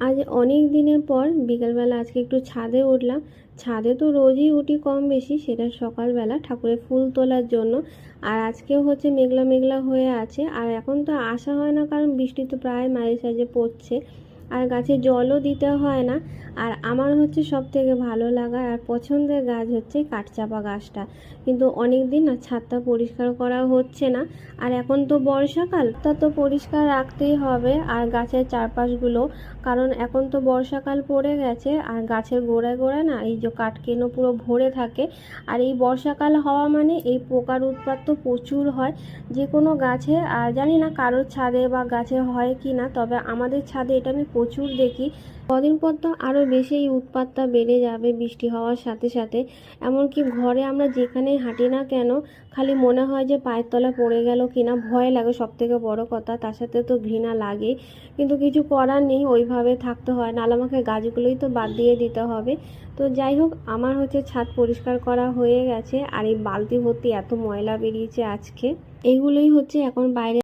আজ অনেক দিনের পর বিকেলবেলা আজকে একটু ছাদে উঠলাম। ছাদে তো রোজই উঠি কম বেশি, সেটা সকালবেলা ঠাকুরের ফুল তোলার জন্য। আর আজকেও হচ্ছে মেঘলা মেঘলা হয়ে আছে, আর এখন তো আসা হয় না কারণ বৃষ্টি তো প্রায় মাঝে সাঝে পড়ছে, আর গাছে জলও দিতে হয় না। আর আমার হচ্ছে সব থেকে ভালো লাগা আর পছন্দের গাছ হচ্ছে কাঠচাপা গাছটা, কিন্তু অনেক দিন না ছাদটা পরিষ্কার করা হচ্ছে না। আর এখন তো বর্ষাকাল, তা তো পরিষ্কার রাখতেই হবে আর গাছের চারপাশগুলো, কারণ এখন তো বর্ষাকাল পড়ে গেছে আর গাছের গোড়ায় গোড়ায় না এই যে কাঠকেনো পুরো ভরে থাকে। আর এই বর্ষাকাল হওয়া মানে এই পোকার উৎপাত তো প্রচুর হয় যে কোনো গাছে। আর জানি না কারোর ছাদে বা গাছে হয় কি না, তবে আমাদের ছাদে এটা আমি প্রচুর দেখি। কদিন পর তো আরও বেশি এই উৎপাতটা বেড়ে যাবে বৃষ্টি হওয়ার সাথে সাথে। এমনকি ঘরে আমরা যেখানেই হাঁটি না কেন খালি মনে হয় যে পায়ের তলায় পড়ে গেল কিনা, ভয় লাগে সব থেকে বড় কথা, তার সাথে তো ঘৃণা লাগে। কিন্তু কিছু করার নেই, ওইভাবে থাকতে হয়, নাহলে আমাকে গাছগুলোই তো বাদ দিয়ে দিতে হবে। তো যাই হোক, আমার হচ্ছে ছাদ পরিষ্কার করা হয়ে গেছে আর এই বালতি ভর্তি এত ময়লা বেরিয়েছে আজকে, এইগুলোই হচ্ছে এখন বাইরে